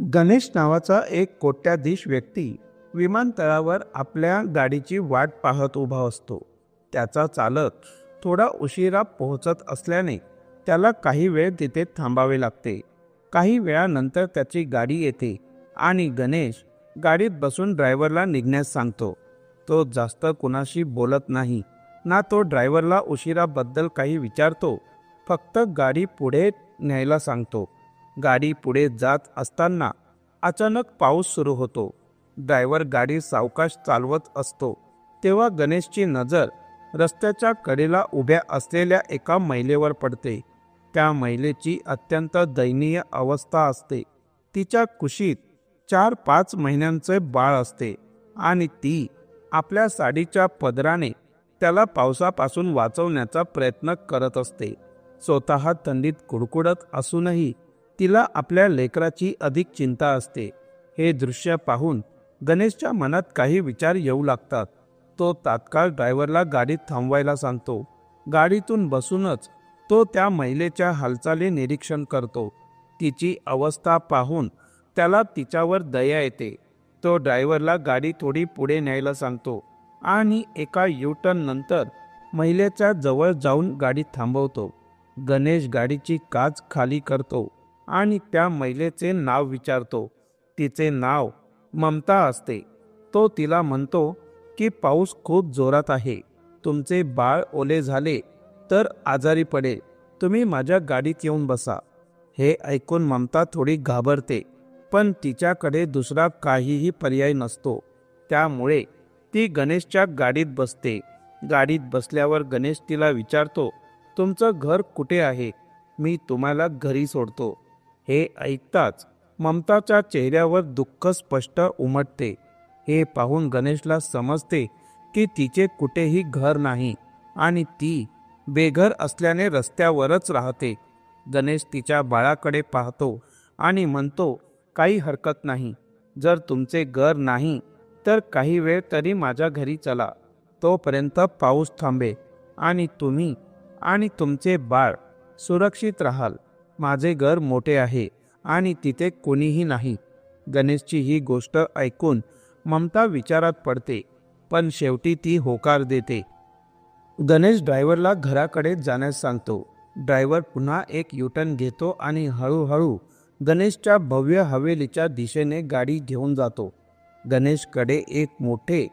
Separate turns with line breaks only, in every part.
गणेश नावाचा एक कोट्याधीश व्यक्ती विमानतळावर आपल्या गाडीची वाट पाहत उभा असतो. त्याचा चालक थोडा उशिरा पोहोचत असल्याने त्याला काही वेळ तिथे थांबावे लागते. काही वेळानंतर त्याची गाडी येते आणि गणेश गाडीत बसून ड्रायव्हरला निघण्यास सांगतो. तो जास्त कुणाशी बोलत नाही ना तो ड्रायव्हरला उशिराबद्दल काही विचारतो. फक्त गाडी पुढे न्यायला सांगतो. गाडी पुढे जात असताना अचानक पाऊस सुरू होतो. ड्रायव्हर गाडी सावकाश चालवत असतो तेव्हा गणेशची नजर रस्त्याच्या कडेला उभ्या असलेल्या एका महिलेवर पडते. त्या महिलेची अत्यंत दयनीय अवस्था असते. तिच्या कुशीत 4-5 महिन्यांचे बाळ असते आणि ती आपल्या साडीच्या पदराने त्याला पावसापासून वाचवण्याचा प्रयत्न करत असते. स्वतः थंडीत कुडकुडत असूनही तिला आपल्या लेकराची अधिक चिंता असते. हे दृश्य पाहून गणेशच्या मनात काही विचार येऊ लागतात. तो तात्काळ ड्रायव्हरला गाडीत थांबवायला सांगतो. गाडीतून बसूनच तो त्या महिलेच्या हालचाली निरीक्षण करतो. तिची अवस्था पाहून त्याला तिच्यावर दया येते. तो ड्रायव्हरला गाडी थोडी पुढे न्यायला सांगतो आणि एका यू-टर्न नंतर महिलेच्या जवळ जाऊन गाडी थांबवतो. गणेश गाडीची काच खाली करतो आणि त्या महिलेचे नाव विचारतो. तिचे नाव ममता असते. तो तिला म्हणतो की पाऊस खूप जोरात आहे. तुमचे बाळ ओले झाले तर आजारी पडेल. तुम्ही माझ्या गाडीत येऊन बसा. हे ऐकून ममता थोडी घाबरते, पण तिच्याकडे दुसरा काहीही पर्याय नसतो. त्यामुळे ती गणेशच्या गाडीत बसते. गाडीत बसल्यावर गणेश तिला विचारतो, तुमचं घर कुठे आहे? मी तुम्हाला घरी सोडतो. हे ऐकताच ममताच्या चेहऱ्यावर दुःख स्पष्ट उमटते. हे पाहून गणेशला समजते की तिचे कुठेही घर नाही आणि ती बेघर असल्याने रस्त्यावरच राहते. गणेश तिच्या बाळाकडे पाहतो आणि म्हणतो, काही हरकत नाही. जर तुमचे घर नाही तर काही वेळ तरी माझ्या घरी चला. तोपर्यंत पाऊस थांबे आणि तुम्ही आणि तुमचे बाळ सुरक्षित राहाल. माझे घर मोठे आहे आणि तिथे कोणीही नाही. गणेशची ही गोष्ट ऐकून ममता विचारात पडते, पण शेवटी ती होकार देते. गणेश ड्रायव्हरला घराकडे जाण्यास सांगतो. ड्रायव्हर पुन्हा एक यू-टर्न घेतो आणि हळूहळू गणेशच्या भव्य हवेलीच्या दिशेने गाडी घेऊन जातो. गणेशकडे एक मोठे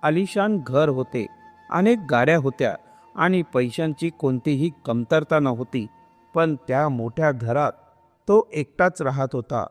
आलिशान घर होते. अनेक गाड्या होत्या आणि पैशांची कोणतीही कमतरता नव्हती. पण त्या मोठ्या घरात तो एकटाच राहत होता.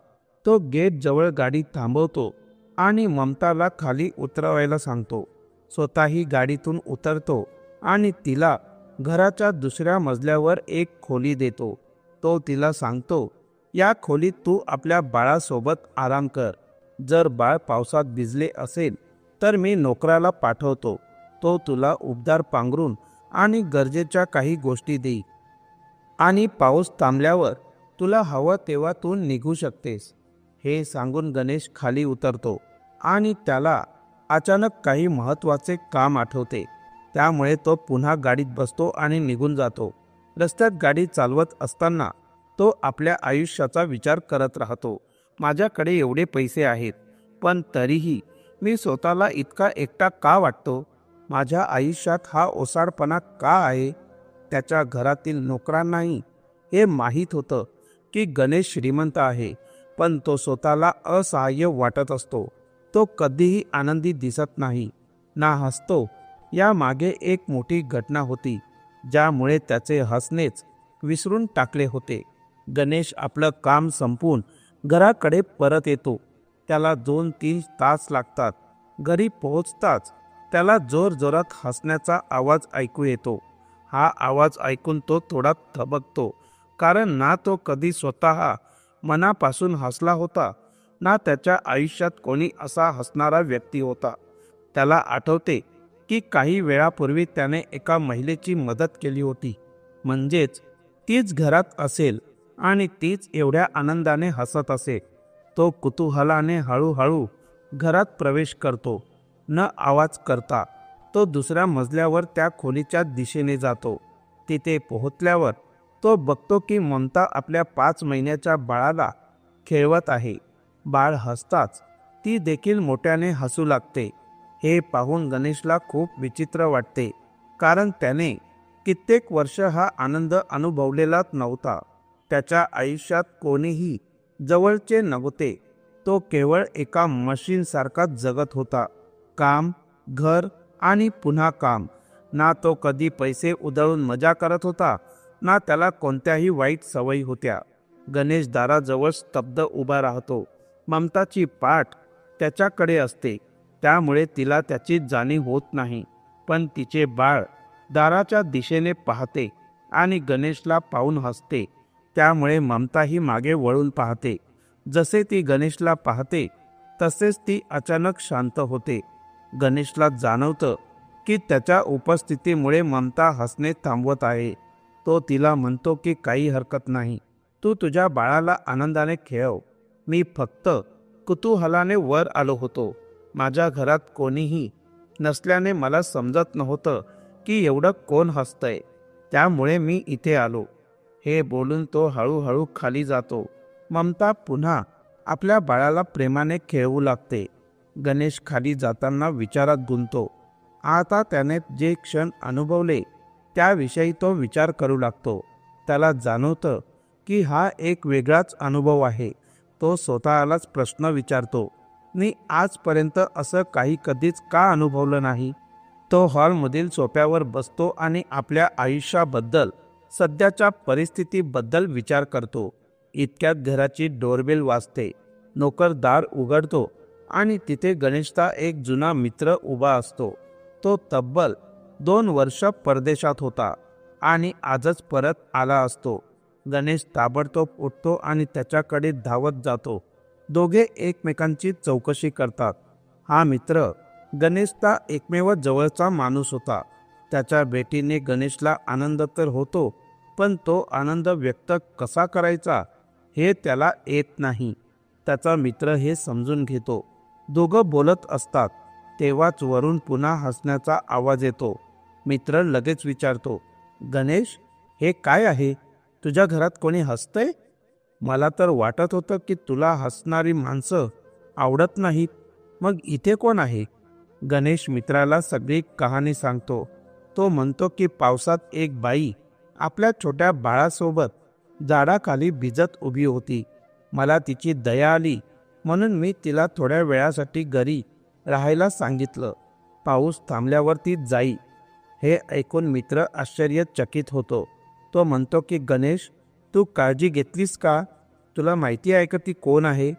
तो गेट जवळ गाडी थांबवतो आणि ममताला खाली उतरवायला सांगतो. स्वतःही गाडीतून उतरतो आणि तिला घराच्या दुसऱ्या मजल्यावर एक खोली देतो. तो तिला सांगतो, या खोलीत तू आपल्या बाळासोबत आराम कर. जर बाळ पावसात भिजले असेल तर मी नोकराला पाठवतो. तो तुला उबदार पांघरून आणि गरजेच्या काही गोष्टी देईल आणि पाऊस थांबल्यावर तुला हवं तेव्हा तू निघू शकतेस. हे सांगून गणेश खाली उतरतो आणि त्याला अचानक काही महत्त्वाचे काम आठवते. त्यामुळे तो पुन्हा गाडीत बसतो आणि निघून जातो. रस्त्यात गाडी चालवत असताना तो आपल्या आयुष्याचा विचार करत राहतो. माझ्याकडे एवढे पैसे आहेत, पण तरीही मी स्वतःला इतका एकटा का वाटतो? माझ्या आयुष्यात हा ओसाडपणा का आहे? त्याच्या घरातील नोकरांनाही हे माहीत होतं की गणेश श्रीमंत आहे, पण तो स्वतःला असहाय्य वाटत असतो. तो कधीही आनंदी दिसत नाही ना हसतो. यामागे एक मोठी घटना होती ज्यामुळे त्याचे हसणेच विसरून टाकले होते. गणेश आपलं काम संपवून घराकडे परत येतो. त्याला 2-3 तास लागतात. घरी पोहोचताच त्याला जोरजोरात हसण्याचा आवाज ऐकू येतो. हा आवाज ऐकून तो थोडा थबकतो, कारण ना तो कधी स्वतः मनापासून हसला होता ना त्याच्या आयुष्यात कोणी असा हसणारा व्यक्ती होता. त्याला आठवते की काही वेळापूर्वी त्याने एका महिलेची मदत केली होती. म्हणजेच तीच घरात असेल आणि तीच एवढ्या आनंदाने हसत असे. तो कुतूहलाने हळूहळू घरात प्रवेश करतो. न आवाज करता तो दुसऱ्या मजल्यावर त्या खोलीच्या दिशेने जातो. तिथे पोहोचल्यावर तो बघतो की ममता आपल्या 5 महिन्याच्या बाळाला खेळवत आहे. बाळ हसताच ती देखील मोठ्याने हसू लागते. हे पाहून गणेशला खूप विचित्र वाटते, कारण त्याने कित्येक वर्ष हा आनंद अनुभवलेलाच नव्हता. त्याच्या आयुष्यात कोणीही जवळचे नव्हते. तो केवळ एका मशीनसारखाच जगत होता. काम, घर आणि पुन्हा काम. ना तो कधी पैसे उधळून मजा करत होता, ना त्याला कोणत्याही वाईट सवयी होत्या. गणेश दाराजवळ स्तब्ध उभा राहतो. ममताची पाठ त्याच्याकडे असते, त्यामुळे तिला त्याची जाणीव होत नाही. पण तिचे बाळ दाराच्या दिशेने पाहते आणि गणेशला पाहून हसते, त्यामुळे ममताही मागे वळून पाहते. जसे ती गणेशला पाहते तसेच ती अचानक शांत होते. गणेशला जाणवतं की त्याच्या उपस्थितीमुळे ममता हसणे थांबवत आहे. तो तिला म्हणतो की काही हरकत नाही, तू तुझ्या बाळाला आनंदाने खेळव. मी फक्त कुतूहलाने वर आलो होतो. माझ्या घरात कोणीही नसल्याने मला समजत नव्हतं की एवढं कोण हसतंय, त्यामुळे मी इथे आलो. हे बोलून तो हळूहळू खाली जातो. ममता पुन्हा आपल्या बाळाला प्रेमाने खेळवू लागते. गणेश खाली जाताना विचारात गुंततो. आता त्याने जे क्षण अनुभवले त्याविषयी तो विचार करू लागतो. त्याला जाणवतं की हा एक वेगळाच अनुभव आहे. तो स्वतःलाच प्रश्न विचारतो, मी आजपर्यंत असं काही कधीच का अनुभवलं नाही. तो हॉलमधील सोफ्यावर बसतो आणि आपल्या आयुष्याबद्दल, सध्याच्या परिस्थितीबद्दल विचार करतो. इतक्यात घराची डोरबेल वाजते. नोकर दार उघडतो आणि तिथे गणेशचा एक जुना मित्र उभा असतो. तो तब्बल 2 वर्ष परदेशात होता आणि आजच परत आला असतो. गणेश ताबडतोब उठतो आणि त्याच्याकडे धावत जातो. दोघे एकमेकांची चौकशी करतात. हा मित्र गणेशचा एकमेव जवळचा माणूस होता. त्याच्या भेटीने गणेशला आनंद तर होतो, पण तो आनंद व्यक्त कसा करायचा हे त्याला येत नाही. त्याचा मित्र हे समजून घेतो. दोघं बोलत असतात तेव्हाच वरून पुन्हा हसण्याचा आवाज येतो. मित्र लगेच विचारतो, गणेश, हे काय आहे? तुझ्या घरात कोणी हसतंय? मला तर वाटत होतं की तुला हसणारी माणसं आवडत नाहीत. मग इथे कोण आहे? गणेश मित्राला सगळी कहाणी सांगतो. तो म्हणतो की पावसात एक बाई आपल्या छोट्या बाळासोबत झाडाखाली भिजत उभी होती. मला तिची दया आली म्हणून मी तिला थोड्या वेळासाठी घरी राहायला सांगितलं. पाऊस थांबल्यावर ती जाई. हे ऐकून मित्र आश्चर्यचकित होतो. तो म्हणतो की गणेश, तू काळजी घेतलीस का? तुला माहिती आहे का ती कोण आहे?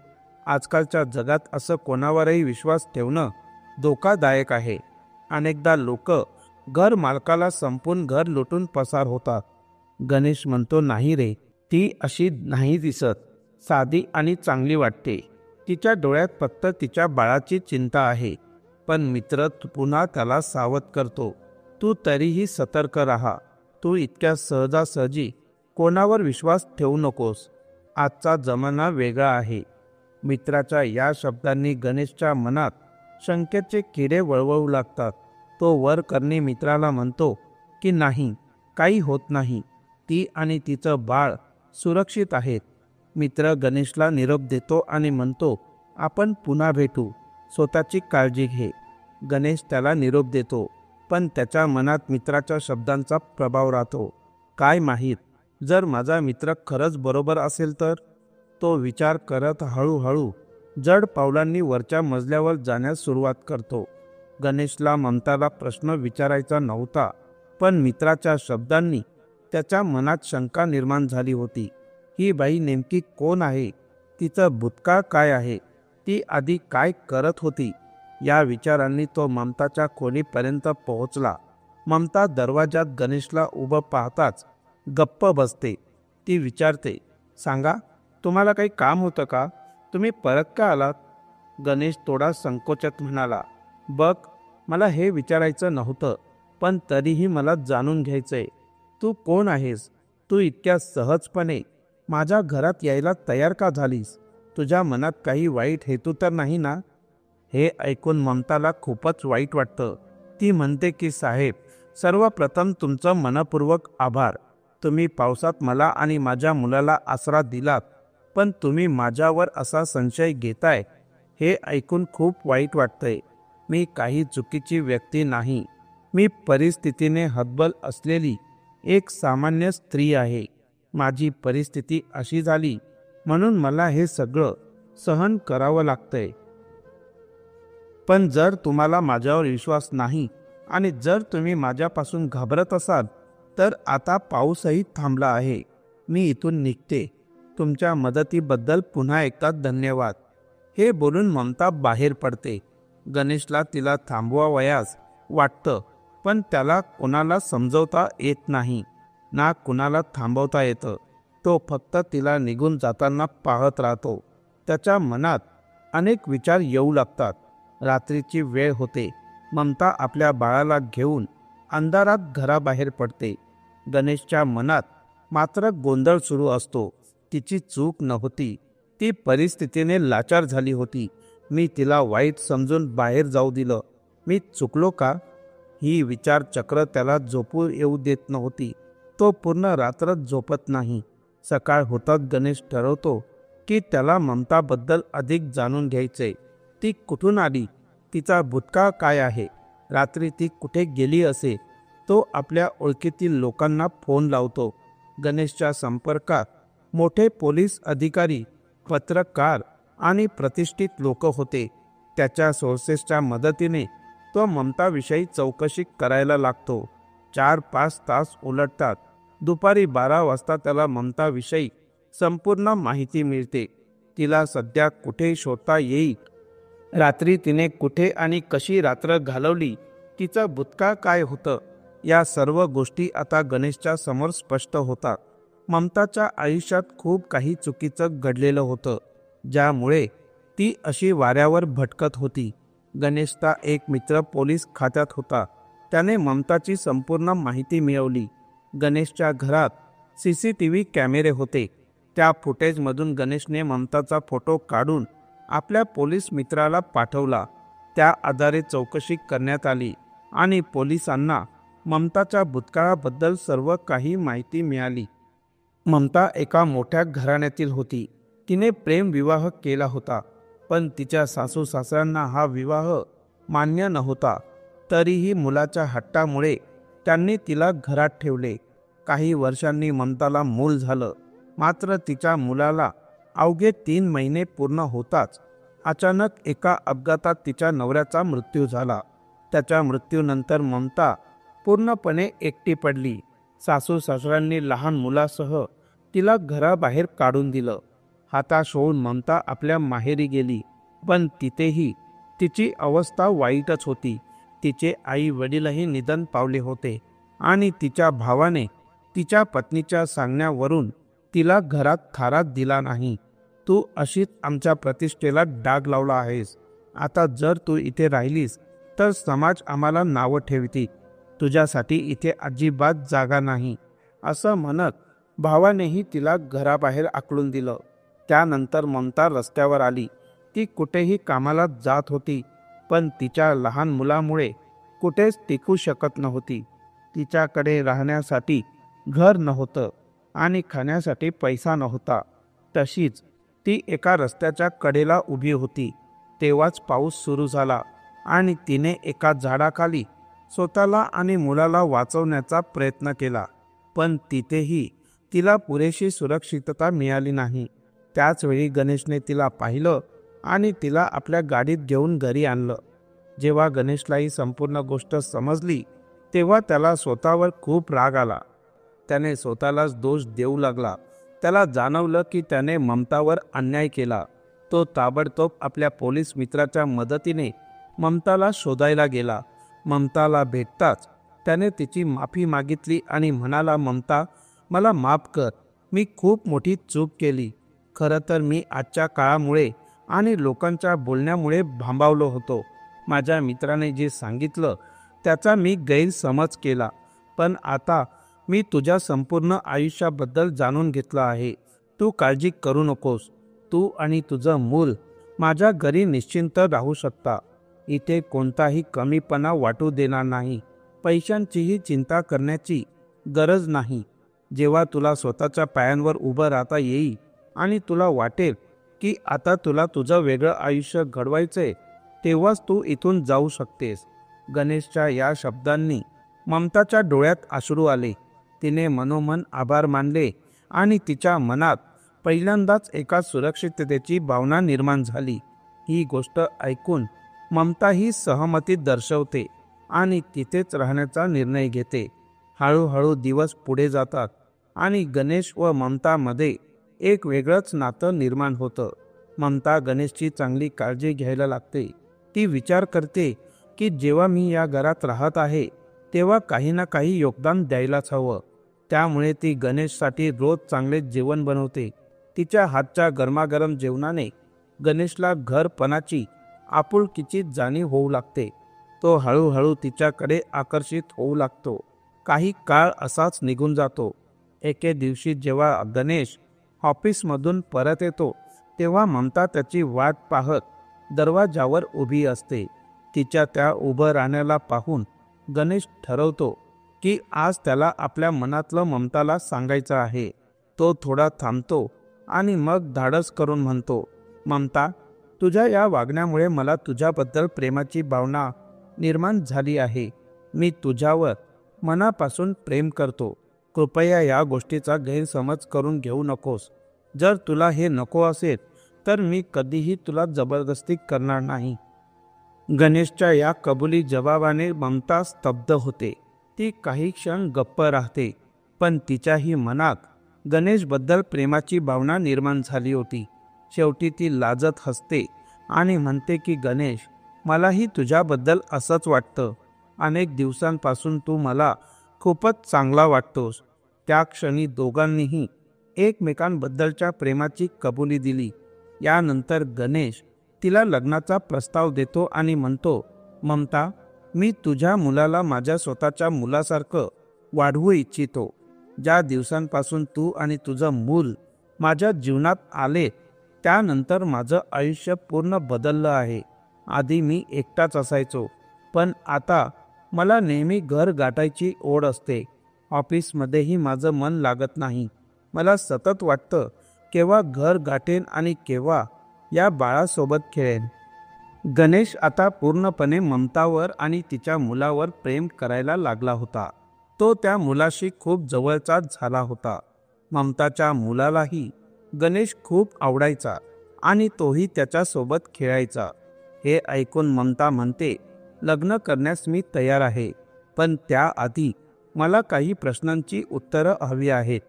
आजकालच्या जगात असं कोणावरही विश्वास ठेवणं धोकादायक आहे. अनेकदा लोक घर मालकाला संपून घर लुटून पसार होतात. गणेश म्हणतो, नाही रे, ती अशी नाही दिसत. साधी आणि चांगली वाटते. तिच्या डोळ्यात फक्त तिच्या बाळाची चिंता आहे. पण मित्र पुन्हा त्याला सावध करतो. तू तरीही सतर्क राहा. तू इतक्या सहजासहजी कोणावर विश्वास ठेवू नकोस. आजचा जमाना वेगळा आहे. मित्राच्या या शब्दांनी गणेशच्या मनात शंकेचे किडे वळवळू लागतात. तो वर करणी मित्राला म्हणतो की नाही, काही होत नाही. ती आणि तिचं बाळ सुरक्षित आहेत. मित्र गणेशला निरोप देतो आणि म्हणतो, आपण पुन्हा भेटू. स्वतःची काळजी घे. गणेश त्याला निरोप देतो, पण त्याच्या मनात मित्राच्या शब्दांचा प्रभाव राहतो. काय माहीत, जर माझा मित्र खरंच बरोबर असेल तर? तो विचार करत हळूहळू जड पावलांनी वरच्या मजल्यावर जाण्यास सुरुवात करतो. गणेशला ममताला प्रश्न विचारायचा नव्हता, पण मित्राच्या शब्दांनी त्याच्या मनात शंका निर्माण झाली होती. ही बाई नेमकी कोण आहे? तिचं भूतकाळ काय आहे? ती आधी काय करत होती? या विचारांनी तो ममताच्या खोलीपर्यंत पोहोचला. ममता दरवाजात गणेशला उभं पाहताच गप्प बसते. ती विचारते, सांगा, तुम्हाला काही काम होतं का? तुम्ही परत का आलात? गणेश थोडा संकोचात म्हणाला, बघ, मला हे विचारायचं नव्हतं, पण तरीही मला जाणून घ्यायचंय. तू कोण आहेस? तू इतक्या सहजपणे माझ्या घरात यायला तयार का झालीस? तुझ्या मनात काही वाईट हेतू तर नाही ना? हे ऐकून ममताला खूपच वाईट वाटतं. ती म्हणते की साहेब, सर्वप्रथम तुमचं मनपूर्वक आभार. तुम्ही पावसात मला आणि माझ्या मुलाला आसरा दिलात पण तुम्ही माझ्यावर असा संशय घेताय हे ऐकून खूप वाईट वाटतंय. मी काही चुकीची व्यक्ती नाही. मी परिस्थितीने हतबल असलेली एक सामान्य स्त्री आहे. माझी परिस्थिती अशी झाली म्हणून मला हे सगळं सहन करावं लागतंय. पण जर तुम्हाला माझ्यावर विश्वास नाही आणि जर तुम्ही माझ्यापासून घाबरत असाल तर आता पाऊसही थांबला आहे. मी इथून निघते. तुमच्या मदतीबद्दल पुन्हा एकदा धन्यवाद. हे बोलून ममता बाहेर पडते. गणेशला तिला थांबवावयास वाटतं, पण त्याला कोणाला समजवता येत नाही ना कुणाला थांबवता येतं. तो फक्त तिला निघून जाताना पाहत राहतो. त्याच्या मनात अनेक विचार येऊ लागतात. रात्रीची वेळ होते. ममता आपल्या बाळाला घेऊन अंधारात घराबाहेर पडते. गणेशच्या मनात मात्र गोंधळ सुरू असतो. तिची चूक नव्हती. ती परिस्थितीने लाचार झाली होती. मी तिला वाईट समजून बाहेर जाऊ दिलं. मी चुकलो का? ही विचारचक्र त्याला झोपू येऊ देत नव्हती. तो पूर्ण रात्र झोपत नाही. सकाळ होताच गणेश ठरवतो की त्याला ममताबद्दल अधिक जाणून घ्यायचे. ती कुठून आली? तिचा भूतकाळ काय आहे? रात्री ती कुठे गेली असे? तो आपल्या ओळखीतील लोकांना फोन लावतो. गणेशच्या संपर्कात मोठे पोलीस अधिकारी, पत्रकार आणि प्रतिष्ठित लोक होते. त्याच्या सोर्सेसच्या मदतीने तो ममताविषयी चौकशी करायला लागतो. 4-5 तास उलटतात. दुपारी 12 वाजता त्याला ममताविषयी संपूर्ण माहिती मिळते. तिला सध्या कुठे शोधता येईल, रात्री तिने कुठे आणि कशी रात्र घालवली, तिचं भूतकाळ काय होतं, या सर्व गोष्टी आता गणेशच्या समोर स्पष्ट होतात. ममताच्या आयुष्यात खूप काही चुकीचं घडलेलं होतं, ज्यामुळे ती अशी वाऱ्यावर भटकत होती. गणेशचा एक मित्र पोलीस खात्यात होता. त्याने ममताची संपूर्ण माहिती मिळवली. गणेशच्या घरात CCTV कॅमेरे होते. त्या फुटेजमधून गणेशने ममताचा फोटो काढून आपल्या पोलीस मित्राला पाठवला. त्या आधारे चौकशी करण्यात आली आणि पोलिसांना ममताच्या भूतकाळाबद्दल सर्व काही माहिती मिळाली. ममता एका मोठ्या घराण्यातील होती. तिने प्रेमविवाह केला होता, पण तिच्या सासू सासऱ्यांना हा विवाह मान्य नव्हता. तरीही मुलाच्या हट्टामुळे त्यांनी तिला घरात ठेवले. काही वर्षांनी ममताला मूल झालं. मात्र तिच्या मुलाला अवघे 3 महिने पूर्ण होताच अचानक एका अपघातात तिच्या नवऱ्याचा मृत्यू झाला. त्याच्या मृत्यूनंतर ममता पूर्णपणे एकटी पडली. सासू सासऱ्यांनी लहान मुलासह तिला घराबाहेर काढून दिलं. हताश होऊन ममता आपल्या माहेरी गेली, पण तिथेही तिची अवस्था वाईटच होती. तिचे आई वडीलही निधन पावले होते आणि तिच्या भावाने तिच्या पत्नीच्या सांगण्यावरून तिला घरात थाराच दिला नाही. तू अशीच आमच्या प्रतिष्ठेला डाग लावला आहेस. आता जर तू इथे राहिलीस तर समाज आम्हाला नावं ठेवतील. तुझ्यासाठी इथे अजिबात जागा नाही, असं म्हणत भावानेही तिला घराबाहेर आकलून दिलं. त्यानंतर ममता रस्त्यावर आली. ती कुठेही कामाला जात होती, पण तिच्या लहान मुलामुळे कुठेच टिकू शकत नव्हती. तिच्याकडे राहण्यासाठी घर नव्हतं आणि खाण्यासाठी पैसा नव्हता. तशीच ती एका रस्त्याच्या कडेला उभी होती. तेव्हाच पाऊस सुरू झाला आणि तिने एका झाडाखाली स्वतःला आणि मुलाला वाचवण्याचा प्रयत्न केला, पण तिथेही तिला पुरेशी सुरक्षितता मिळाली नाही. त्याचवेळी गणेशने तिला पाहिलं आणि तिला आपल्या गाडीत घेऊन घरी आणलं. जेव्हा गणेशला ही संपूर्ण गोष्ट समजली तेव्हा त्याला स्वतःवर खूप राग आला. त्याने स्वतःलाच दोष देऊ लागला. त्याला जाणवलं की त्याने ममतावर अन्याय केला. तो ताबडतोब आपल्या पोलीस मित्राच्या मदतीने ममताला शोधायला गेला. ममताला भेटताच त्याने तिची माफी मागितली आणि म्हणाला, ममता, मला माफ कर. मी खूप मोठी चूक केली. खरं तर मी आजच्या काळामुळे आणि लोकांच्या बोलण्यामुळे भांबावलो होतो. माझ्या मित्राने जे सांगितलं त्याचा मी गैरसमज केला, पण आता मी तुझ्या संपूर्ण आयुष्याबद्दल जाणून घेतलं आहे. तू काळजी करू नकोस. तू आणि तुझं मूल माझ्या घरी निश्चिंत राहू शकता. इथे कोणताही कमीपणा वाटू देणार नाही. पैशांचीही चिंता करण्याची गरज नाही. जेव्हा तुला स्वतःच्या पायांवर उभं राहता येईल आणि तुला वाटेल की आता तुला तुझं वेगळं आयुष्य घडवायचंय, तेव्हाच तू इथून जाऊ शकतेस. गणेशच्या या शब्दांनी ममताच्या डोळ्यात अश्रू आले. तिने मनोमन आभार मानले आणि तिच्या मनात पहिल्यांदाच एका सुरक्षिततेची भावना निर्माण झाली. ही गोष्ट ऐकून ममता ही सहमती दर्शवते आणि तिथेच राहण्याचा निर्णय घेते. हळूहळू दिवस पुढे जातात आणि गणेश व ममतामध्ये एक वेगळंच नातं निर्माण होतं. ममता गणेशची चांगली काळजी घ्यायला लागते. ती विचार करते की जेव्हा मी या घरात राहत आहे तेव्हा काही ना काही योगदान द्यायलाच हवं. त्यामुळे ती गणेशसाठी रोज चांगले जेवण बनवते. तिच्या हातच्या गरमागरम जेवणाने गणेशला घरपणाची आपुलकीची जाणीव होऊ लागते. तो हळूहळू तिच्याकडे आकर्षित होऊ लागतो. काही काळ असाच निघून जातो. एके दिवशी जेव्हा गणेश ऑफिसमधून परत येतो तेव्हा ममता त्याची वाट पाहत दरवाजावर उभी असते. तिच्या त्या उभं राहण्याला पाहून गणेश ठरवतो की आज त्याला आपल्या मनातलं ममताला सांगायचं आहे. तो थोडा थांबतो आणि मग धाडस करून म्हणतो, ममता, तुझ्या या वागण्यामुळे मला तुझ्याबद्दल प्रेमाची भावना निर्माण झाली आहे. मी तुझ्यावर मनापासून प्रेम करतो. कृपया या गोष्टीचा गैरसमज करून घेऊ नकोस. जर तुला हे नको असेल तर मी कधीही तुला जबरदस्ती करणार नाही. गणेशच्या या कबुली जबाबाने ममता स्तब्ध होते. ती काही क्षण गप्प राहते, पण तिच्याही मनात गणेशबद्दल प्रेमाची भावना निर्माण झाली होती. शेवटी ती लाजत हसते आणि म्हणते की गणेश, मलाही तुझ्याबद्दल असंच वाटतं. अनेक दिवसांपासून तू मला खूपच चांगला वाटतोस. त्या क्षणी दोघांनीही एकमेकांबद्दलच्या प्रेमाची कबुली दिली. यानंतर गणेश तिला लग्नाचा प्रस्ताव देतो आणि म्हणतो, ममता, मी तुझ्या मुलाला माझ्या स्वतःच्या मुलासारखं वाढवू इच्छितो. ज्या दिवसांपासून तू आणि तुझं मूल माझ्या जीवनात आले त्यानंतर माझं आयुष्य पूर्ण बदललं आहे. आधी मी एकटाच असायचो, पण आता मला नेहमी घर गाठायची ओढ असते. ऑफिसमध्येही माझं मन लागत नाही. मला सतत वाटतं केव्हा घर गाठेन आणि केव्हा या बाळासोबत खेळेन. गणेश आता पूर्णपणे ममतावर आणि तिच्या मुलावर प्रेम करायला लागला होता. तो त्या मुलाशी खूप जवळचा झाला होता. ममताच्या मुलालाही गणेश खूप आवडायचा आणि तोही त्याच्यासोबत खेळायचा. हे ऐकून ममता म्हणते, लग्न करण्यास मी तयार आहे, पण त्याआधी मला काही प्रश्नांची उत्तरं हवी आहेत.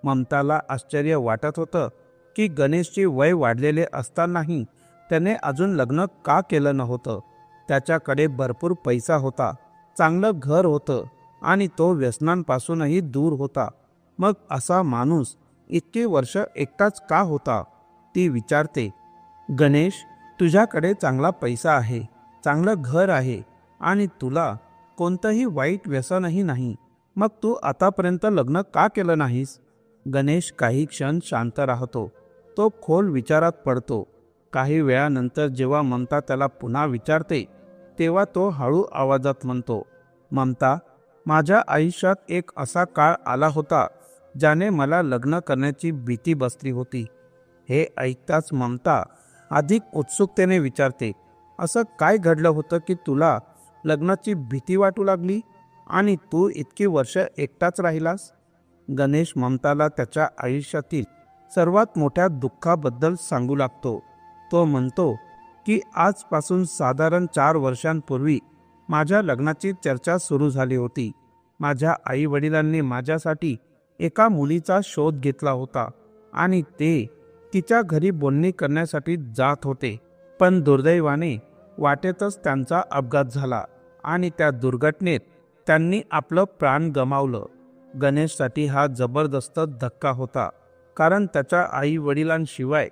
ममताला आश्चर्य वाटत होतं की गणेशचे वय वाढलेले असतानाही त्याने अजून लग्न का केलं नव्हतं. त्याच्याकडे भरपूर पैसा होता, चांगलं घर होतं आणि तो व्यसनांपासूनही दूर होता. मग असा माणूस इतकी वर्ष एकटाच का होता, ती विचारते. गणेश, तुझ्याकडे चांगला पैसा आहे, चांगलं घर आहे आणि तुला कोणतंही वाईट व्यसनही नाही. मग तू आतापर्यंत लग्न का केलं नाहीस? गणेश काही क्षण शांत राहतो. तो खोल विचारात पडतो. काही वेळानंतर जेव्हा ममता त्याला पुन्हा विचारते तेव्हा तो हळू आवाजात म्हणतो, ममता, माझ्या आयुष्यात एक असा काळ आला होता ज्याने मला लग्न करण्याची भीती बसली होती. हे ऐकताच ममता अधिक उत्सुकतेने विचारते, असं काय घडलं होतं की तुला लग्नाची भीती वाटू लागली आणि तू इतकी वर्ष एकटाच राहिलास? गणेश ममताला त्याच्या आयुष्यातील सर्वात मोठ्या दुःखाबद्दल सांगू लागतो. तो म्हणतो की आजपासून साधारण 4 वर्षांपूर्वी माझ्या लग्नाची चर्चा सुरू झाली होती. माझ्या आईवडिलांनी माझ्यासाठी एका मुलीचा शोध घेतला होता आणि ते तिच्या घरी बोलणी करण्यासाठी जात होते. पण दुर्दैवाने वाटेतच त्यांचा अपघात झाला आणि त्या दुर्घटनेत त्यांनी आपलं प्राण गमावलं. गणेशसाठी हा जबरदस्त धक्का होता, कारण त्याच्या आई वडिलांशिवाय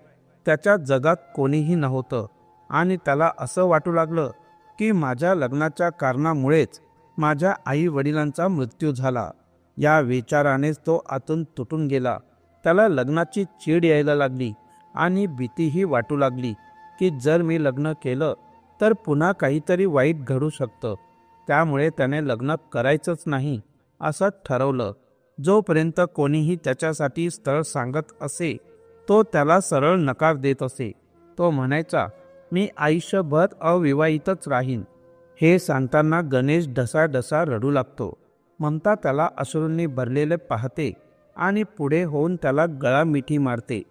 त्याच्या जगात कोणीही नव्हतं आणि त्याला असं वाटू लागलं की माझ्या लग्नाच्या कारणामुळेच माझ्या आई वडिलांचा मृत्यू झाला. या विचारानेच तो आतून तुटून गेला. त्याला लग्नाची चीड यायला लागली आणि भीतीही वाटू लागली की जर मी लग्न केलं तर पुन्हा काहीतरी वाईट घडू शकतं. त्यामुळे त्याने लग्न करायचंच नाही असं ठरवलं. जोपर्यंत कोणीही त्याच्यासाठी स्थळ सांगत असे तो त्याला सरळ नकार देत असे. तो म्हणायचा, मी आयुष्यभर अविवाहितच राहीन. हे सांगताना गणेश ढसाढसा रडू लागतो. ममता त्याला अश्रूंनी भरलेले पाहते आणि पुढे होऊन त्याला गळा मिठी मारते.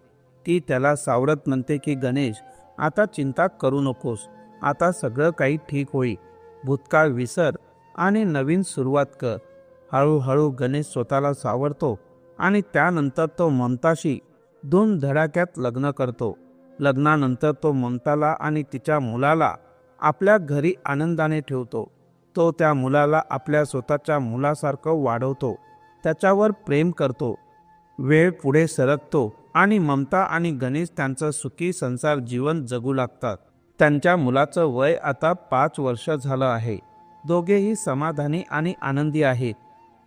ती त्याला सावरत म्हणते की गणेश, आता चिंता करू नकोस. आता सगळं काही ठीक होईल. भूतकाळ विसर आणि नवीन सुरुवात कर. हळूहळू गणेश स्वतःला सावरतो आणि त्यानंतर तो ममताशी धूमधडाक्यात लग्न करतो. लग्नानंतर तो ममताला आणि तिच्या मुलाला आपल्या घरी आनंदाने ठेवतो. तो त्या मुलाला आपल्या स्वतःच्या मुलासारखं वाढवतो, त्याच्यावर प्रेम करतो. वेळ पुढे सरकतो आणि ममता आणि गणेश त्यांचं सुखी संसार जीवन जगू लागतात. त्यांच्या मुलाचं वय आता 5 वर्ष झालं आहे. दोघेही समाधानी आणि आनंदी आहेत.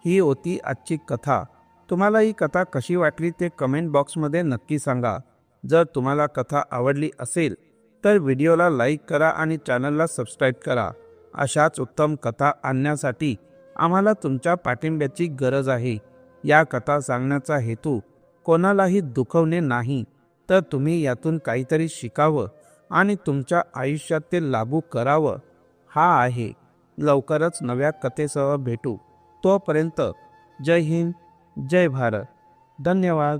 ही होती आजची कथा. तुम्हाला ही कथा कशी वाटली ते कमेंट बॉक्समध्ये नक्की सांगा. जर तुम्हाला कथा आवडली असेल तर व्हिडिओला लाईक करा आणि चॅनलला सबस्क्राईब करा. अशाच उत्तम कथा आणण्यासाठी आम्हाला तुमच्या पाठिंब्याची गरज आहे. या कथा सांगण्याचा हेतू कोणालाही दुखवणे नाही, तर तुम्ही यातून काहीतरी शिकावं आणि तुमच्या आयुष्यात ते लागू करावं हा आहे. लवकरच नव्या कथेसह भेटू. तोपर्यंत जय हिंद, जय भारत. धन्यवाद.